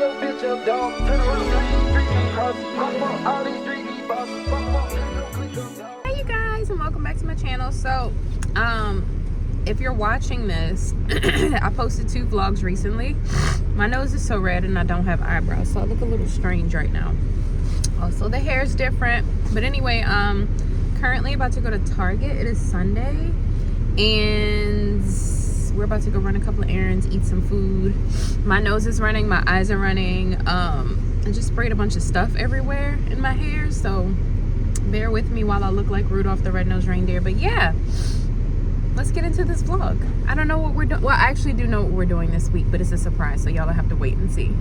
your bitch up, dog. Turn around, Hey you guys, and welcome back to my channel. So if you're watching this, I posted 2 vlogs recently. My nose is so red and I don't have eyebrows, so I look a little strange right now. Also, the hair is different, but anyway, currently about to go to Target. It is Sunday and we're about to go run a couple of errands, eat some food. My nose is running, my eyes are running. I just sprayed a bunch of stuff everywhere in my hair, so bear with me while I look like Rudolph the Red-Nosed Reindeer. But yeah, let's get into this vlog. I don't know what we're doing. Well, I actually do know what we're doing this week, but it's a surprise, so y'all will have to wait and see.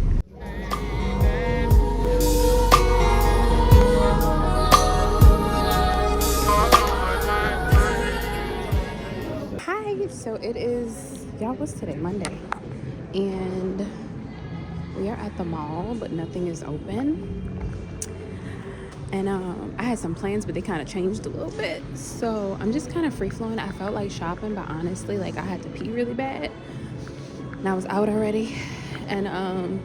Hi, so it is, y'all, what's today? Monday. And we are at the mall, but nothing is open. And I had some plans, but they kind of changed a little bit. So I'm just kind of free-flowing. I felt like shopping, but honestly, like I had to pee really bad. And I was out already. And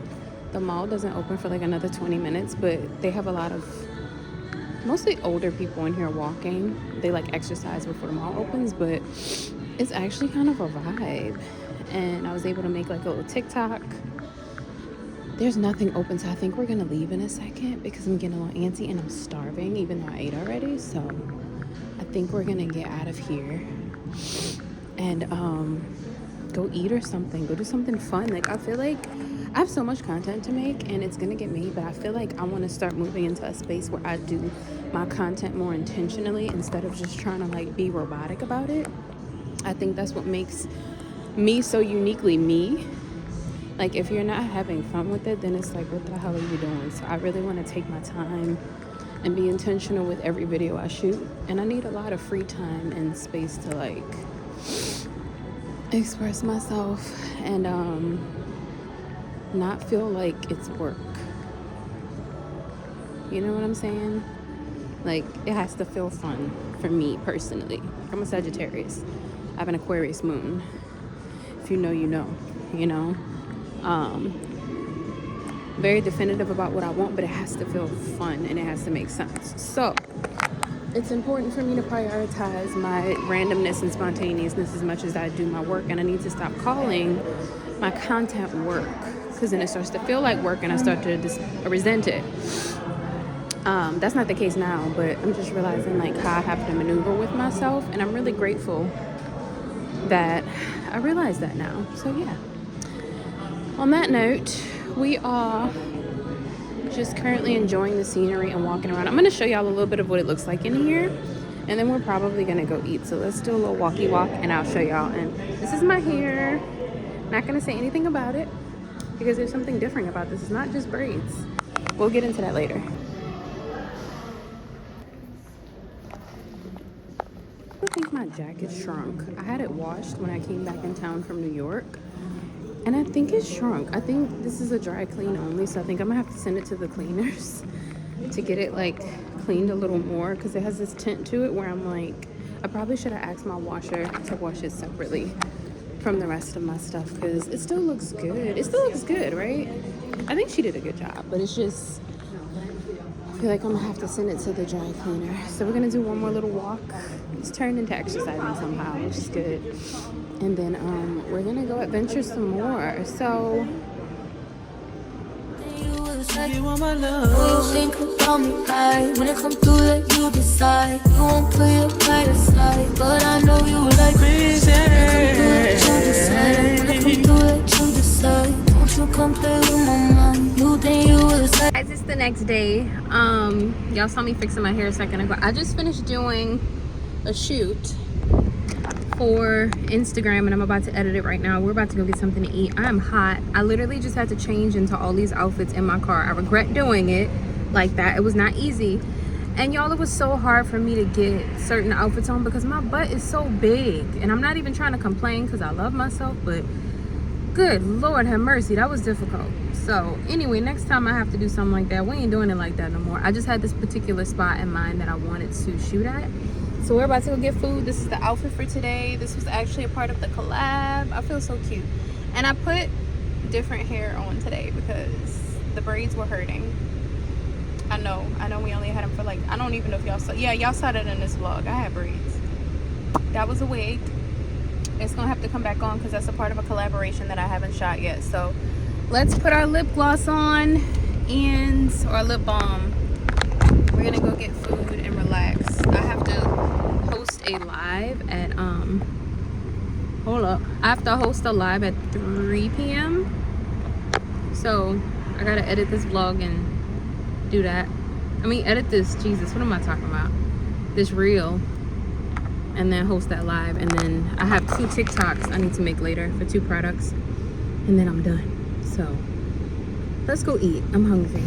the mall doesn't open for like another 20 minutes, but they have a lot of mostly older people in here walking. They like exercise before the mall opens, but it's actually kind of a vibe. And I was able to make like a little TikTok. There's nothing open, so I think we're gonna leave in a second because I'm getting a little antsy and I'm starving, even though I ate already. So I think we're gonna get out of here and go eat or something, go do something fun. Like, I feel like I have so much content to make and it's gonna get made, but I feel like I want to start moving into a space where I do my content more intentionally instead of just trying to like be robotic about it. I think that's what makes me so uniquely me. Like, if you're not having fun with it, then it's like, what the hell are you doing? So I really want to take my time and be intentional with every video I shoot. And I need a lot of free time and space to like express myself and not feel like it's work. You know what I'm saying? Like, it has to feel fun for me personally. I'm a Sagittarius. I have an Aquarius moon. If you know, you know, you know. Very definitive about what I want, but it has to feel fun and it has to make sense. So it's important for me to prioritize my randomness and spontaneousness as much as I do my work, and I need to stop calling my content work, because then it starts to feel like work and I start to resent it. That's not the case now, but I'm just realizing like how I have to maneuver with myself, and I'm really grateful that I realize that now. So yeah, on that note, we are just currently enjoying the scenery and walking around. I'm going to show y'all a little bit of what it looks like in here, and then we're probably going to go eat. So let's do a little walkie walk and I'll show y'all. And this is my hair. Not going to say anything about it because there's something different about this. It's not just braids. We'll get into that later. I think my jacket shrunk. I had it washed when I came back in town from New York, and I think it shrunk. I think this is a dry clean only, so I think I'm gonna have to send it to the cleaners to get it like cleaned a little more, because it has this tint to it where I'm like, I probably should have asked my washer to wash it separately from the rest of my stuff, because it still looks good. It still looks good, right? I think she did a good job, but it's just, I feel like I'm gonna have to send it to the dry cleaner. So we're gonna do one more little walk. It's turned into exercising somehow, which is good. And then we're gonna go adventure some more. So You want my love. You think about me right when it comes through that you decide. You won't put your pride aside, but I know you like crazy. When it comes through that you decide, don't you come play with my mind. You think you was like. guys, it's the next day. Y'all saw me fixing my hair a second ago. I just finished doing a shoot for Instagram and I'm about to edit it right now. We're about to go get something to eat. I am hot. I literally just had to change into all these outfits in my car. I regret doing it like that. It was not easy. And y'all, it was so hard for me to get certain outfits on because my butt is so big. And I'm not even trying to complain because I love myself, but good Lord have mercy, that was difficult. So anyway, next time I have to do something like that, we ain't doing it like that no more. I just had this particular spot in mind that I wanted to shoot at. So we're about to go get food. This is the outfit for today. This was actually a part of the collab. I feel so cute. And I put different hair on today because the braids were hurting. I know we only had them for like, I don't even know if y'all saw. Yeah, y'all saw that in this vlog. I had braids. That was a wig. It's gonna have to come back on because that's a part of a collaboration that I haven't shot yet. So let's put our lip gloss on or our lip balm. We're gonna go get food and relax. I have to host a live at hold up. I have to host a live at 3 p.m. So I gotta edit this vlog and do that. I mean, edit this, Jesus, what am I talking about? This reel, and then host that live. And then I have 2 TikToks I need to make later for 2 products, and then I'm done. So let's go eat. I'm hungry.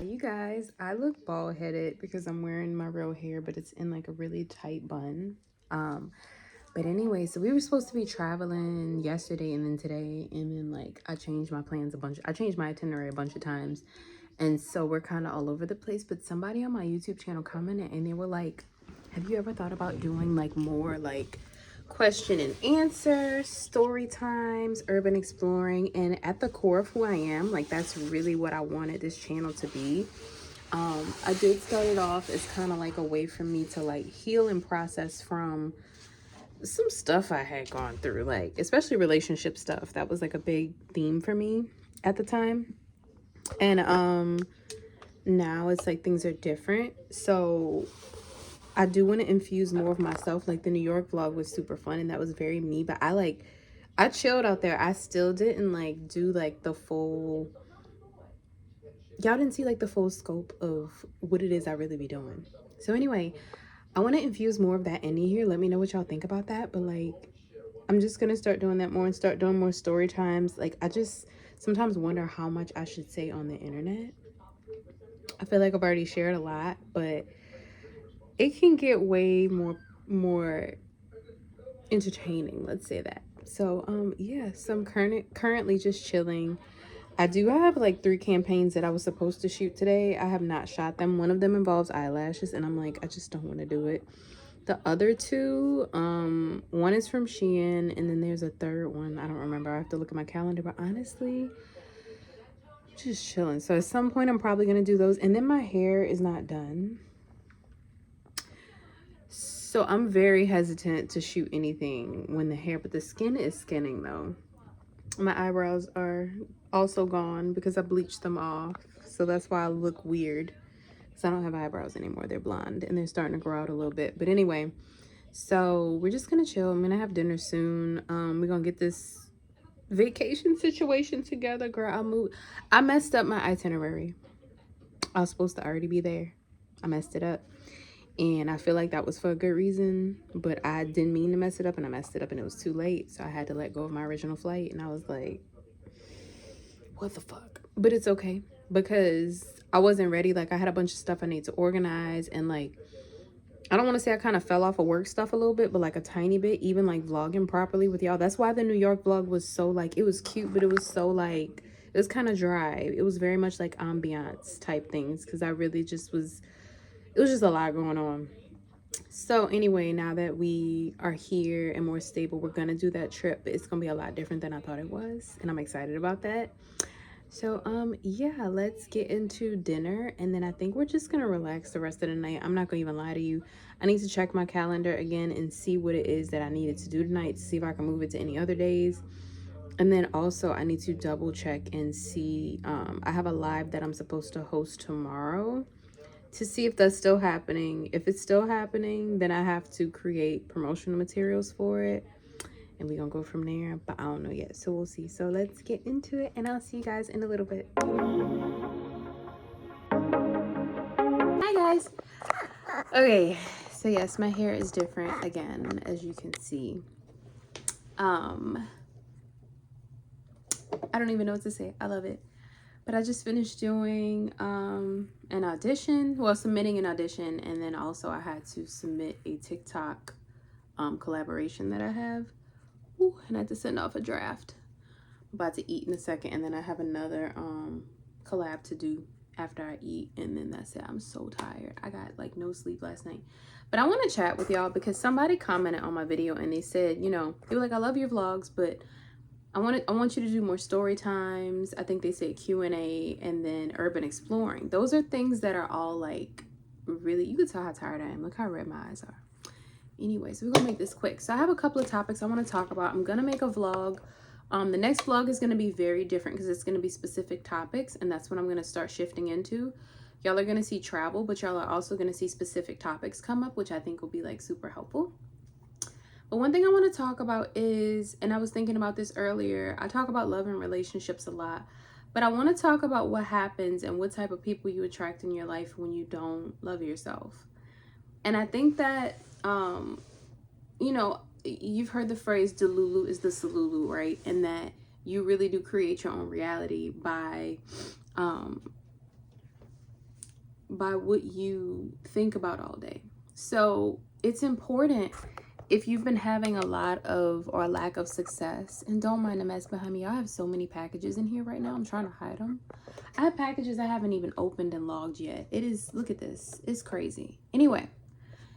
You guys, I look bald headed because I'm wearing my real hair, but it's in like a really tight bun. But anyway, so we were supposed to be traveling yesterday and then today, and then like I changed my plans I changed my itinerary a bunch of times, and so we're kind of all over the place. But somebody on my YouTube channel commented and they were like, have you ever thought about doing like more like question and answer, story times, urban exploring? And at the core of who I am, like that's really what I wanted this channel to be. I did start it off as kind of like a way for me to like heal and process from some stuff I had gone through, like especially relationship stuff. That was like a big theme for me at the time. And now it's like things are different. So I do want to infuse more of myself. Like the New York vlog was super fun and that was very me, but I chilled out there. I still didn't like do like the full, y'all didn't see like the full scope of what it is I really be doing. So anyway, I want to infuse more of that in here. Let me know what y'all think about that. But like, I'm just gonna start doing that more and start doing more story times. Like I just sometimes wonder how much I should say on the internet. I feel like I've already shared a lot, but it can get way more entertaining, let's say that. So yeah, so I'm currently just chilling. I do have like 3 campaigns that I was supposed to shoot today. I have not shot them. One of them involves eyelashes and I'm like, I just don't want to do it. The other 2, one is from Shein and then there's a third one. I don't remember. I have to look at my calendar, but honestly, just chilling. So at some point I'm probably going to do those. And then my hair is not done. So I'm very hesitant to shoot anything when the hair, but the skin is skinning though. My eyebrows are also gone because I bleached them off. So that's why I look weird. Because I don't have eyebrows anymore. They're blonde and they're starting to grow out a little bit. But anyway, so we're just going to chill. I'm going to have dinner soon. We're going to get this vacation situation together. Girl, I messed up my itinerary. I was supposed to already be there. I messed it up. And I feel like that was for a good reason, but I didn't mean to mess it up, and I messed it up and it was too late. So I had to let go of my original flight, and I was like, what the fuck? But it's okay because I wasn't ready. Like I had a bunch of stuff I need to organize, and like, I don't want to say I kind of fell off of work stuff a little bit, but like a tiny bit, even like vlogging properly with y'all. That's why the New York vlog was so like, it was cute, but it was so like, it was kind of dry. It was very much like ambiance type things because I really just was, it was just a lot going on. So anyway, now that we are here and more stable, we're gonna do that trip, but it's gonna be a lot different than I thought it was, and I'm excited about that. So yeah, let's get into dinner, and then I think we're just gonna relax the rest of the night. I'm not gonna even lie to you. I need to check my calendar again and see what it is that I needed to do tonight to see if I can move it to any other days. And then also I need to double check and see, I have a live that I'm supposed to host tomorrow to see if that's still happening. If it's still happening, then I have to create promotional materials for it, and we're gonna go from there, but I don't know yet, so we'll see. So let's get into it, and I'll see you guys in a little bit. Hi guys. Okay, so yes, my hair is different again, as you can see. I don't even know what to say. I love it. But I just finished doing an audition, well, submitting an audition, and then also I had to submit a TikTok collaboration that I have. Ooh, and I had to send off a draft. I'm about to eat in a second, and then I have another collab to do after I eat, and then that's it. I'm so tired. I got like no sleep last night. But I want to chat with y'all because somebody commented on my video and they said, you know, they were like, I love your vlogs, but I want you to do more story times. I think they said Q&A, and then urban exploring. Those are things that are all like really, you can tell how tired I am. Look how red my eyes are. Anyways, we're gonna make this quick. So I have a couple of topics I want to talk about. I'm gonna make a vlog. The next vlog is gonna be very different because it's gonna be specific topics, and that's what I'm gonna start shifting into. Y'all are gonna see travel, but y'all are also gonna see specific topics come up, which I think will be like super helpful. But one thing I want to talk about is, and I was thinking about this earlier, I talk about love and relationships a lot, but I want to talk about what happens and what type of people you attract in your life when you don't love yourself. And I think that, you know, you've heard the phrase, Delulu is the Salulu, right? And that you really do create your own reality by what you think about all day. So it's important, if you've been having a lot of or a lack of success, and don't mind the mess behind me. I have so many packages in here right now. I'm trying to hide them. I have packages I haven't even opened and logged yet. It is, look at this. It's crazy. Anyway,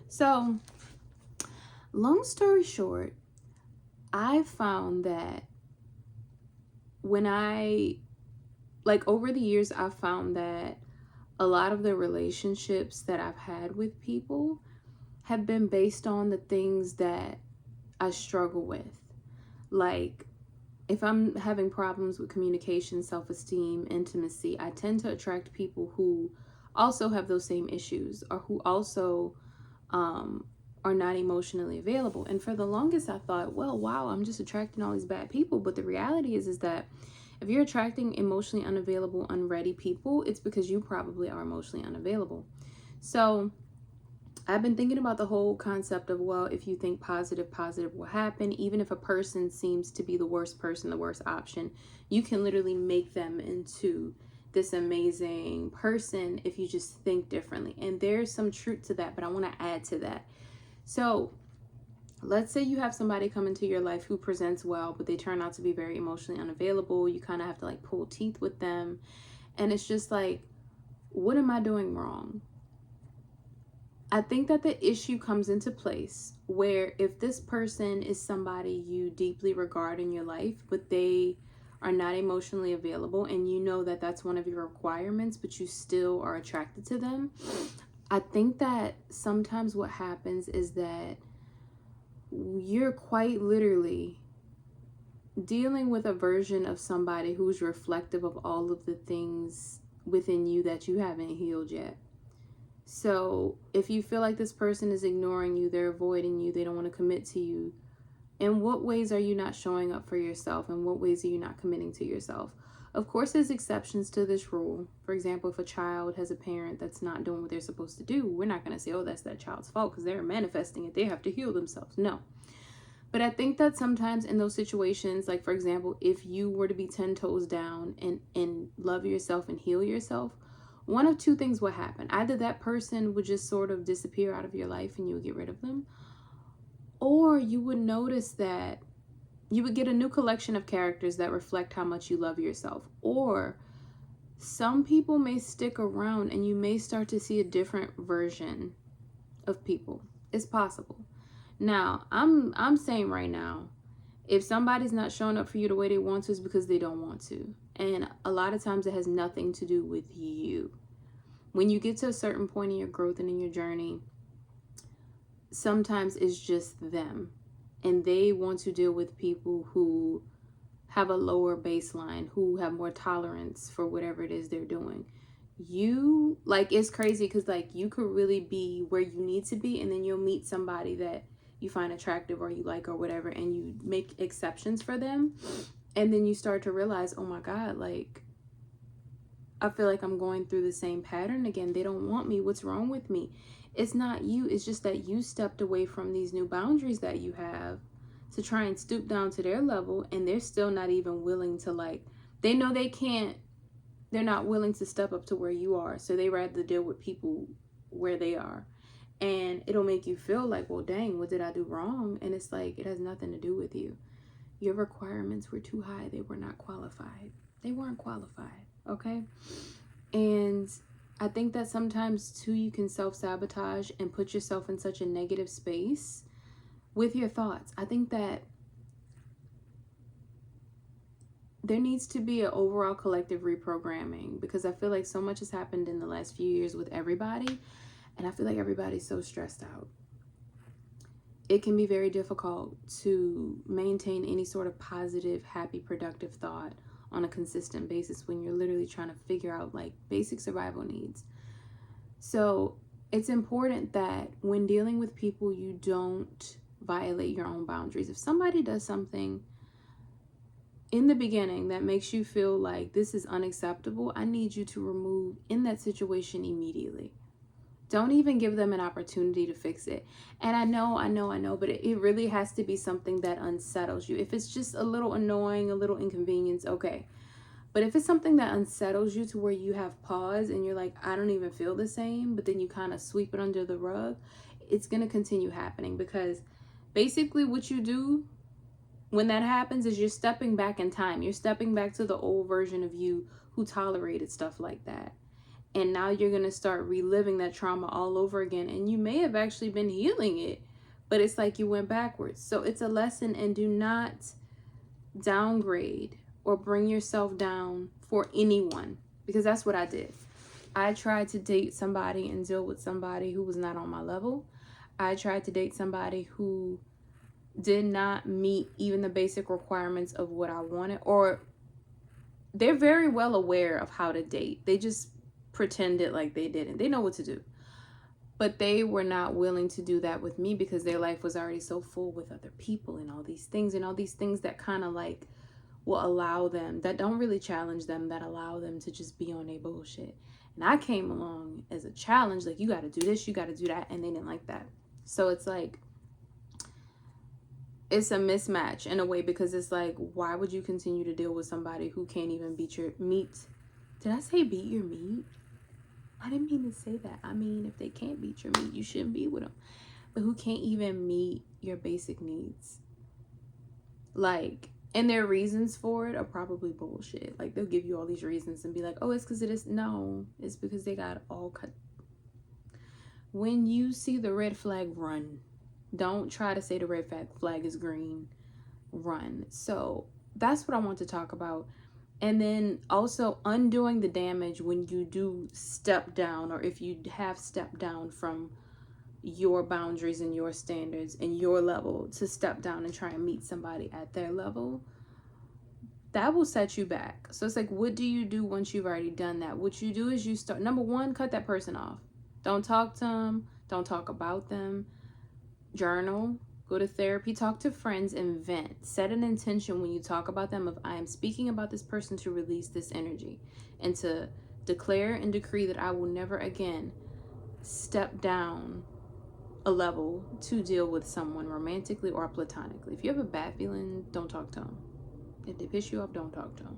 so long story short, I found that when over the years, I've found that a lot of the relationships that I've had with people have been based on the things that I struggle with. Like, if I'm having problems with communication, self-esteem, intimacy, I tend to attract people who also have those same issues, or who also are not emotionally available. And for the longest, I thought, well, wow, I'm just attracting all these bad people. But the reality is that if you're attracting emotionally unavailable, unready people, it's because you probably are emotionally unavailable. So I've been thinking about the whole concept of, well, if you think positive, positive will happen. Even if a person seems to be the worst person, the worst option, you can literally make them into this amazing person if you just think differently. And there's some truth to that, but I want to add to that. So let's say you have somebody come into your life who presents well, but they turn out to be very emotionally unavailable. You kind of have to like pull teeth with them. And it's just like, what am I doing wrong? I think that the issue comes into place where if this person is somebody you deeply regard in your life, but they are not emotionally available, and you know that that's one of your requirements, but you still are attracted to them, I think that sometimes what happens is that you're quite literally dealing with a version of somebody who's reflective of all of the things within you that you haven't healed yet. So if you feel like this person is ignoring you, they're avoiding you, they don't want to commit to you, in what ways are you not showing up for yourself? In what ways are you not committing to yourself? Of course, there's exceptions to this rule. For example, if a child has a parent that's not doing what they're supposed to do, we're not going to say, oh, that's that child's fault because they're manifesting it. They have to heal themselves. No. But I think that sometimes in those situations, like, for example, if you were to be 10 toes down and love yourself and heal yourself, one of two things would happen. Either that person would just sort of disappear out of your life and you would get rid of them, or you would notice that you would get a new collection of characters that reflect how much you love yourself. Or some people may stick around and you may start to see a different version of people. It's possible. Now, I'm saying right now, if somebody's not showing up for you the way they want to, it's because they don't want to. And a lot of times it has nothing to do with you. When you get to a certain point in your growth and in your journey, sometimes it's just them. And they want to deal with people who have a lower baseline, who have more tolerance for whatever it is they're doing. You, like, it's crazy because, like, you could really be where you need to be, and then you'll meet somebody that you find attractive or you like or whatever, and you make exceptions for them. And then you start to realize, oh my God, like, I feel like I'm going through the same pattern again. They don't want me. What's wrong with me? It's not you. It's just that you stepped away from these new boundaries that you have to try and stoop down to their level, and they're still not even willing to, like, they know they can't, they're not willing to step up to where you are. So they rather deal with people where they are. And it'll make you feel like, well, dang, what did I do wrong? And it's like, it has nothing to do with you. Your requirements were too high. They were not qualified. They weren't qualified. okay? And I think that sometimes too you can self-sabotage and put yourself in such a negative space with your thoughts. I think that there needs to be an overall collective reprogramming, because I feel like so much has happened in the last few years with everybody, and I feel like everybody's so stressed out. It can be very difficult to maintain any sort of positive, happy, productive thought on a consistent basis when you're literally trying to figure out like basic survival needs. So it's important that when dealing with people, you don't violate your own boundaries. If somebody does something in the beginning that makes you feel like this is unacceptable, I need you to remove in that situation immediately. Don't even give them an opportunity to fix it. And I know, but it really has to be something that unsettles you. If it's just a little annoying, a little inconvenience, okay. But if it's something that unsettles you to where you have pause and you're like, I don't even feel the same, but then you kind of sweep it under the rug, it's going to continue happening, because basically what you do when that happens is you're stepping back in time. You're stepping back to the old version of you who tolerated stuff like that. And now you're going to start reliving that trauma all over again. And you may have actually been healing it, but it's like you went backwards. So it's a lesson, and do not downgrade or bring yourself down for anyone, because that's what I did. I tried to date somebody and deal with somebody who was not on my level. I tried to date somebody who did not meet even the basic requirements of what I wanted, or they're very well aware of how to date. They just pretended like they didn't. They know what to do. But they were not willing to do that with me because their life was already so full with other people and all these things that kind of like will allow them, that don't really challenge them, that allow them to just be on their bullshit. And I came along as a challenge, like, you got to do this, you got to do that, and they didn't like that. So it's like, it's a mismatch in a way, because it's like, why would you continue to deal with somebody who can't even beat your meat? Did I say beat your meat? I didn't mean to say that. I mean, if they can't beat your meat, you shouldn't be with them. But who can't even meet your basic needs? Like, and their reasons for it are probably bullshit. Like, they'll give you all these reasons and be like, oh, it's because it is. No, it's because they got all cut. When you see the red flag, run. Don't try to say the red flag is green. Run. So that's what I want to talk about. And then also undoing the damage when you do step down, or if you have stepped down from your boundaries and your standards and your level to step down and try and meet somebody at their level, that will set you back. So it's like, what do you do once you've already done that? What you do is you start, number one, cut that person off. Don't talk to them. Don't talk about them. Journal. Go to therapy, talk to friends, and vent. Set an intention when you talk about them of, I am speaking about this person to release this energy, and to declare and decree that I will never again step down a level to deal with someone romantically or platonically. If you have a bad feeling, don't talk to them. If they piss you off, don't talk to them.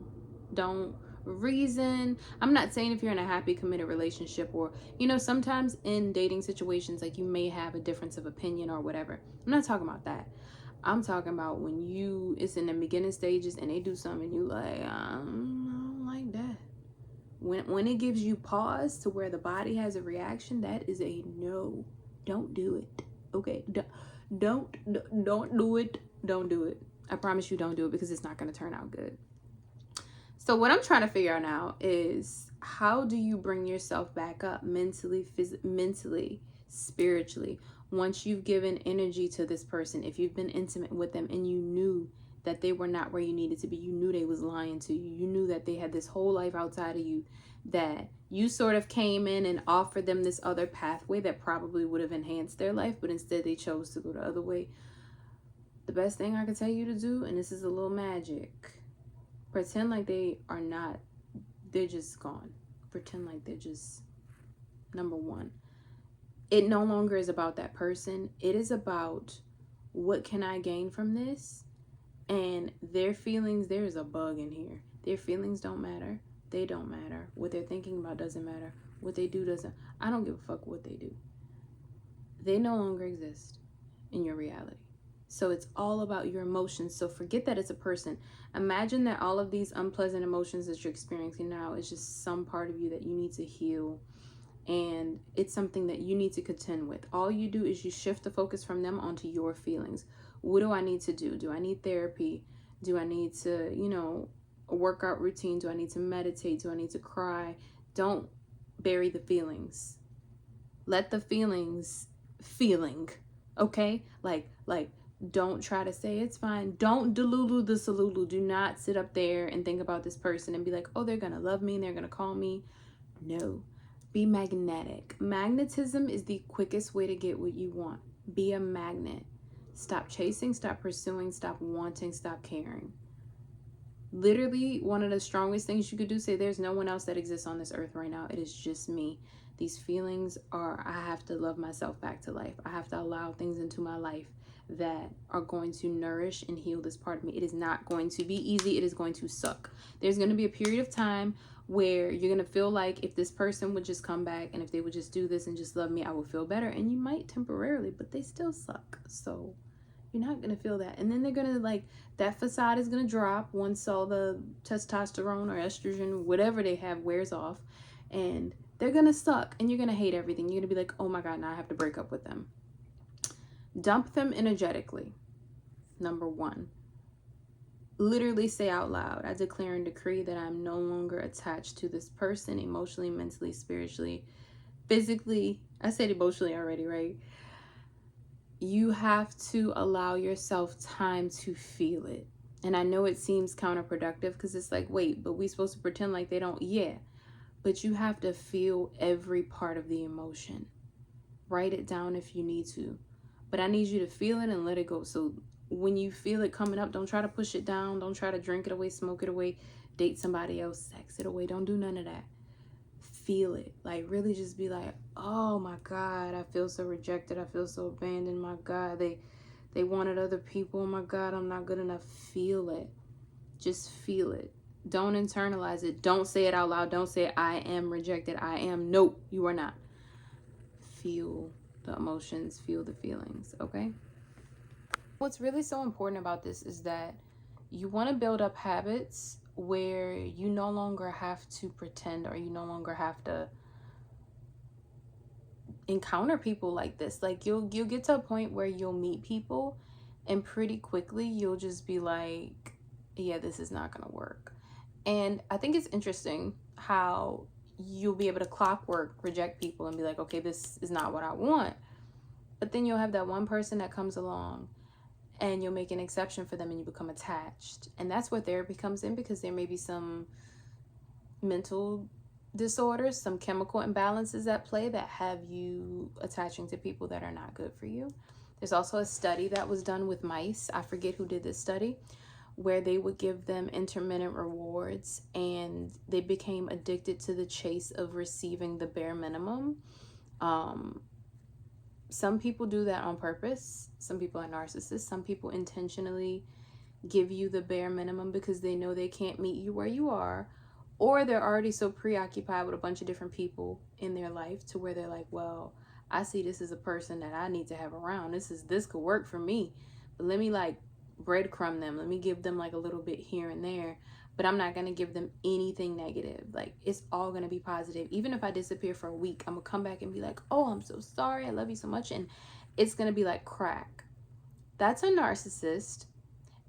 Don't reason. I'm not saying if you're in a happy committed relationship, or sometimes in dating situations, like, you may have a difference of opinion or whatever. I'm not talking about that. I'm talking about when it's in the beginning stages and they do something and you like, I don't like that. When it gives you pause to where the body has a reaction, that is a no. Don't do it. Okay, don't do it. Don't do it. I promise you, don't do it, because it's not going to turn out good. So what I'm trying to figure out now is, how do you bring yourself back up mentally, mentally, spiritually, once you've given energy to this person? If you've been intimate with them and you knew that they were not where you needed to be, you knew they was lying to you, you knew that they had this whole life outside of you, that you sort of came in and offered them this other pathway that probably would have enhanced their life, but instead they chose to go the other way. The best thing I can tell you to do, and this is a little magic, pretend like they are not, they're just gone. Pretend like they're just, number one. It no longer is about that person. It is about, what can I gain from this? And their feelings, there is a bug in here. Their feelings don't matter. They don't matter. What they're thinking about doesn't matter. What they do doesn't. I don't give a fuck what they do. They no longer exist in your reality. So it's all about your emotions. So forget that it's a person. Imagine that all of these unpleasant emotions that you're experiencing now is just some part of you that you need to heal. And it's something that you need to contend with. All you do is you shift the focus from them onto your feelings. What do I need to do? Do I need therapy? Do I need to, a workout routine? Do I need to meditate? Do I need to cry? Don't bury the feelings. Let the feelings okay? Like don't try to say it's fine. Don't delulu the salulu. Do not sit up there and think about this person and be like, oh, they're gonna love me and they're gonna call me. No. Be magnetic. Magnetism is the quickest way to get what you want. Be a magnet. Stop chasing, stop pursuing, stop wanting, stop caring. Literally, one of the strongest things you could do, say there's no one else that exists on this earth right now. It is just me. These feelings are, I have to love myself back to life. I have to allow things into my life that are going to nourish and heal this part of me. It is not going to be easy. It is going to suck. There's going to be a period of time where you're going to feel like if this person would just come back and if they would just do this and just love me, I would feel better. And you might temporarily, but they still suck. So you're not going to feel that. And then they're going to that facade is going to drop once all the testosterone or estrogen, whatever they have, wears off. And they're going to suck and you're going to hate everything. You're going to be like, oh my God, now I have to break up with them. Dump them energetically. Number 1. Literally say out loud, I declare and decree that I'm no longer attached to this person emotionally, mentally, spiritually, physically. I said emotionally already, right? You have to allow yourself time to feel it. And I know it seems counterproductive because it's like, wait, but we supposed to pretend like they don't? Yeah. But you have to feel every part of the emotion. Write it down if you need to. But I need you to feel it and let it go. So when you feel it coming up, don't try to push it down. Don't try to drink it away, smoke it away, date somebody else, sex it away. Don't do none of that. Feel it. Really just be like, oh my God, I feel so rejected. I feel so abandoned. My God, they wanted other people. Oh my God, I'm not good enough. Feel it. Just feel it. Don't internalize it. Don't say it out loud. Don't say, I am rejected. I am. Nope, you are not. Feel the emotions, feel the feelings, okay? What's really so important about this is that you want to build up habits where you no longer have to pretend, or you no longer have to encounter people like this. You'll get to a point where you'll meet people and pretty quickly you'll just be like, yeah, this is not gonna work. And I think it's interesting how you'll be able to clockwork reject people and be like, okay, this is not what I want. But then you'll have that one person that comes along and you'll make an exception for them and you become attached. And that's where therapy comes in, because there may be some mental disorders, some chemical imbalances at play that have you attaching to people that are not good for you. There's also a study that was done with mice. I forget who did this study, where they would give them intermittent rewards and they became addicted to the chase of receiving the bare minimum. Some people do that on purpose. Some people are narcissists. Some people intentionally give you the bare minimum because they know they can't meet you where you are, or they're already so preoccupied with a bunch of different people in their life to where they're like, well, I see this as a person that I need to have around. This could work for me, but let me breadcrumb them. Let me give them a little bit here and there, but I'm not going to give them anything negative. It's all going to be positive. Even if I disappear for a week, I'm going to come back and be like, oh, I'm so sorry. I love you so much. And it's going to be like crack. That's a narcissist.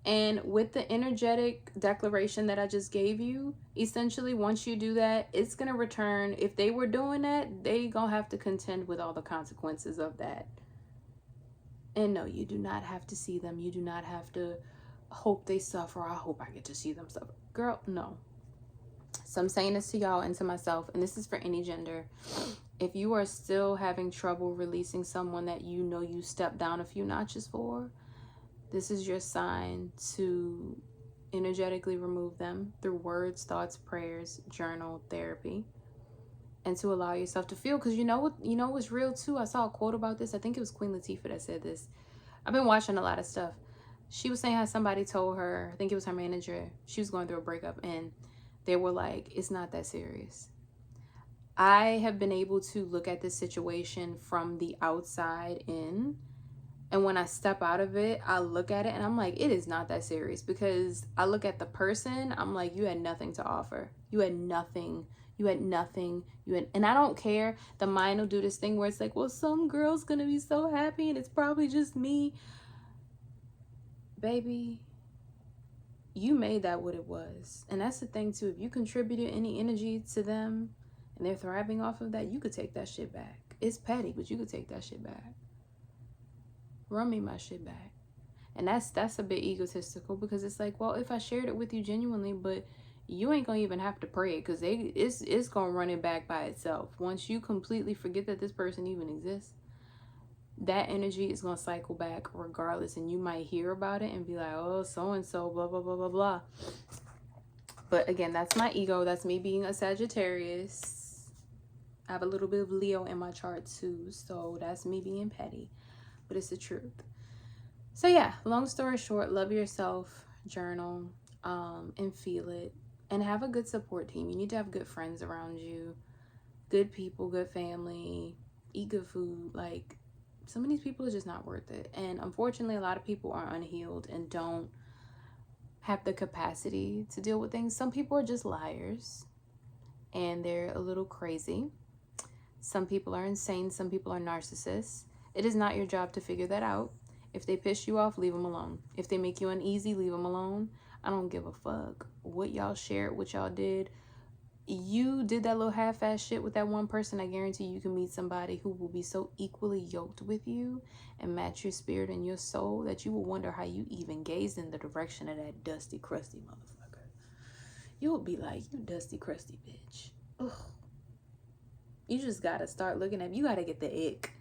And with the energetic declaration that I just gave you, essentially, once you do that, it's going to return. If they were doing that, they going to have to contend with all the consequences of that. And no, you do not have to see them. You do not have to hope they suffer. I hope I get to see them suffer. Girl, no. So I'm saying this to y'all and to myself, and this is for any gender. If you are still having trouble releasing someone that you know you stepped down a few notches for, this is your sign to energetically remove them through words, thoughts, prayers, journal, therapy, and to allow yourself to feel. Because you know what's real too? I saw a quote about this. I think it was Queen Latifah that said this. I've been watching a lot of stuff. She was saying how somebody told her, I think it was her manager, she was going through a breakup, and they were like, it's not that serious. I have been able to look at this situation from the outside in And when I step out of it, I look at it and I'm like, it is not that serious, because I look at the person, I'm like, you had nothing to offer. You had nothing. And I don't care. The mind will do this thing where it's like, well, some girl's gonna be so happy and it's probably just me. Baby, you made that what it was. And that's the thing too. If you contributed any energy to them and they're thriving off of that, you could take that shit back. It's petty, but you could take that shit back. Run me my shit back. And that's a bit egotistical, because it's like, well, if I shared it with you genuinely, but you ain't gonna even have to pray it, because it's gonna run it back by itself. Once you completely forget that this person even exists, that energy is gonna cycle back regardless, and you might hear about it and be like, oh, so and so, blah blah blah blah blah. But again, that's my ego. That's me being a Sagittarius. I have a little bit of Leo in my chart too, so that's me being petty, but it's the truth. So yeah, long story short, love yourself, journal, and feel it, and have a good support team. You need to have good friends around you, good people, good family, eat good food. Like, some of these people are just not worth it. And unfortunately, a lot of people are unhealed and don't have the capacity to deal with things. Some people are just liars and they're a little crazy. Some people are insane. Some people are narcissists. It is not your job to figure that out. If they piss you off, leave them alone. If they make you uneasy, leave them alone. I don't give a fuck what y'all shared, what y'all did. You did that little half-ass shit with that one person. I guarantee you can meet somebody who will be so equally yoked with you and match your spirit and your soul that you will wonder how you even gazed in the direction of that dusty, crusty motherfucker. You'll be like, you dusty, crusty bitch. Ugh. You just gotta start looking at, you gotta get the ick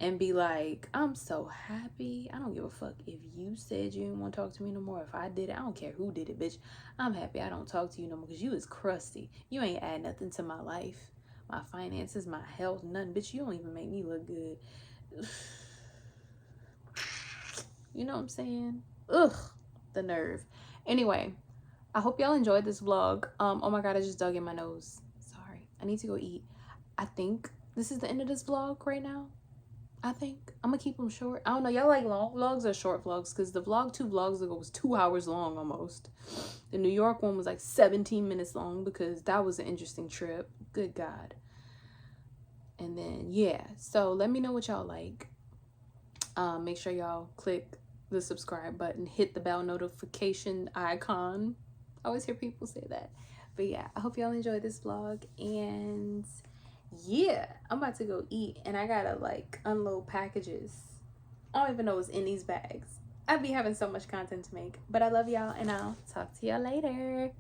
and be like, I'm so happy. I don't give a fuck if you said you didn't want to talk to me no more. If I did it, I don't care who did it, bitch. I'm happy I don't talk to you no more, because you is crusty. You ain't add nothing to my life, my finances, my health, nothing. Bitch, you don't even make me look good. You know what I'm saying? Ugh, the nerve. Anyway, I hope y'all enjoyed this vlog. Oh my God, I just dug in my nose. Sorry, I need to go eat. I think this is the end of this vlog right now. I think I'm gonna keep them short. I don't know, y'all like long vlogs or short vlogs? Because the vlog 2 vlogs ago was 2 hours long almost. The New York one was like 17 minutes long, because that was an interesting trip. Good God. And then yeah, so let me know what y'all like. Make sure y'all click the subscribe button, hit the bell notification icon. I always hear people say that. But yeah, I hope y'all enjoyed this vlog, and yeah, I'm about to go eat, and I gotta like unload packages. I don't even know what's in these bags. I'd be having so much content to make, but I love y'all, and I'll talk to y'all later.